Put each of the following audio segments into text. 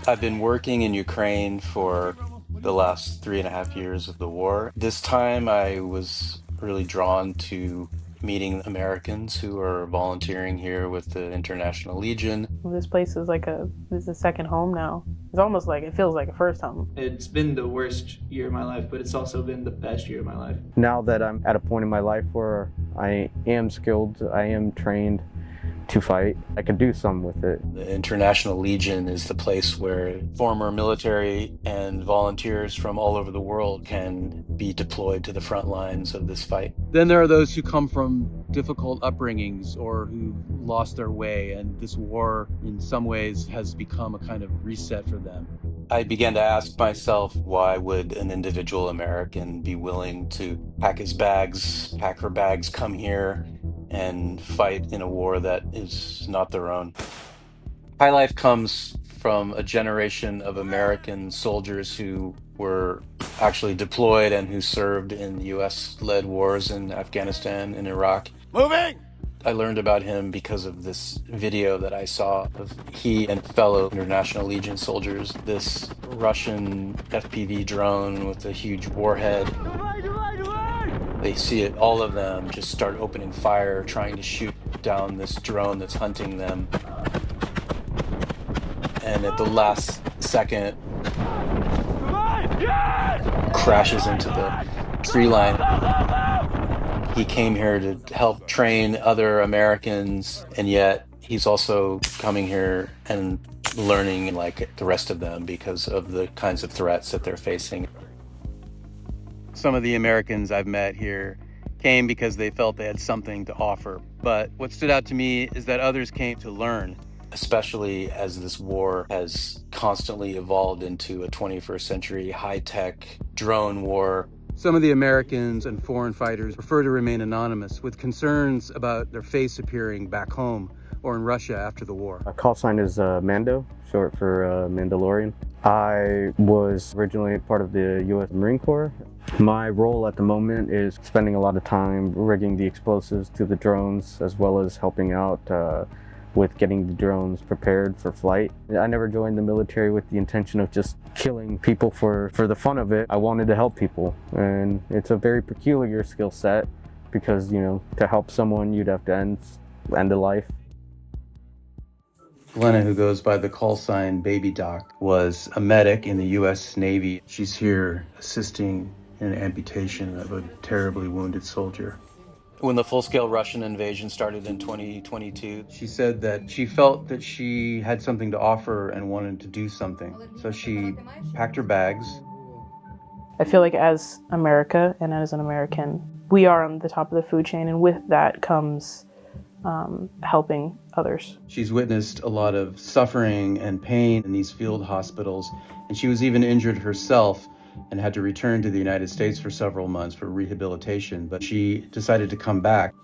I've been working in Ukraine for the last 3.5 years of the war. This time I was really drawn to meeting Americans who are volunteering here with the International Legion. This place is this is a second home now. It's almost like it feels like a first home. It's been the worst year of my life, but it's also been the best year of my life. Now that I'm at a point in my life where I am skilled, I am trained to fight, I can do some with it. The International Legion is the place where former military and volunteers from all over the world can be deployed to the front lines of this fight. Then there are those who come from difficult upbringings or who lost their way, and this war in some ways has become a kind of reset for them. I began to ask myself, why would an individual American be willing to pack her bags, come here and fight in a war that is not their own? High Life comes from a generation of American soldiers who were actually deployed and who served in US-led wars in Afghanistan and Iraq. Moving! I learned about him because of this video that I saw of he and fellow International Legion soldiers, this Russian FPV drone with a huge warhead. They see it, all of them just start opening fire, trying to shoot down this drone that's hunting them. And at the last second, crashes into the tree line. He came here to help train other Americans, and yet he's also coming here and learning like the rest of them because of the kinds of threats that they're facing. Some of the Americans I've met here came because they felt they had something to offer. But what stood out to me is that others came to learn. Especially as this war has constantly evolved into a 21st century high-tech drone war. Some of the Americans and foreign fighters prefer to remain anonymous with concerns about their face appearing back home or in Russia after the war. Our call sign is Mando, short for Mandalorian. I was originally part of the U.S. Marine Corps. My role at the moment is spending a lot of time rigging the explosives to the drones, as well as helping out with getting the drones prepared for flight. I never joined the military with the intention of just killing people for the fun of it. I wanted to help people, and it's a very peculiar skill set because, you know, to help someone you'd have to end a life. Glenna, who goes by the call sign Baby Doc, was a medic in the U.S. Navy. She's here assisting in an amputation of a terribly wounded soldier. When the full-scale Russian invasion started in 2022, She said that she felt that she had something to offer and wanted to do something. So she packed her bags. I feel like as America and as an American, we are on the top of the food chain, and with that comes helping others. She's witnessed a lot of suffering and pain in these field hospitals, and she was even injured herself and had to return to the United States for several months for rehabilitation, but she decided to come back.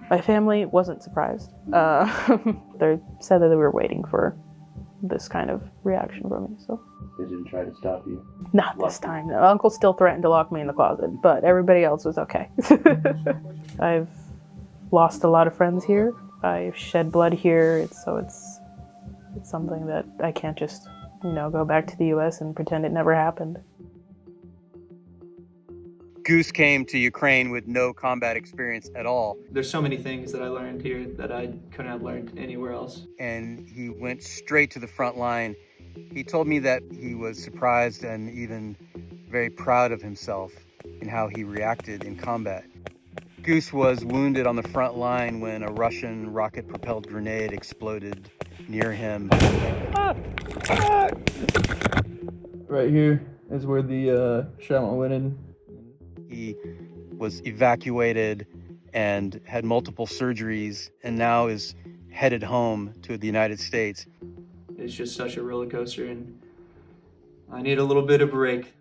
My family wasn't surprised. They said that they were waiting for this kind of reaction from me, so. They didn't try to stop you. Not this time. Uncle still threatened to lock me in the closet, but everybody else was okay. I've lost a lot of friends here. I've shed blood here, it's something that I can't just, go back to the US and pretend it never happened. Goose came to Ukraine with no combat experience at all, There's so many things that I learned here that I couldn't have learned anywhere else. and he went straight to the front line. He told me that he was surprised and even very proud of himself in how he reacted in combat. Goose was wounded on the front line when a Russian rocket-propelled grenade exploded near him. Right here is where the shell went in. He was evacuated and had multiple surgeries and now is headed home to the United States. It's just such a roller coaster, and I need a little bit of break.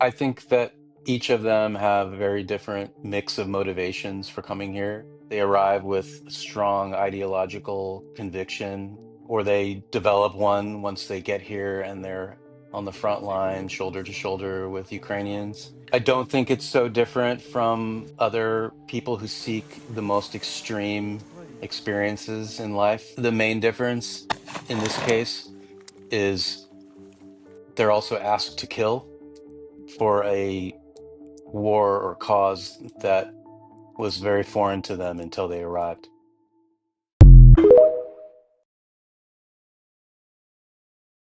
I think that each of them have a very different mix of motivations for coming here. They arrive with strong ideological conviction, or they develop one once they get here and they're on the front line, shoulder to shoulder with Ukrainians. I don't think it's so different from other people who seek the most extreme experiences in life. The main difference in this case is they're also asked to kill for a war or cause that was very foreign to them until they arrived.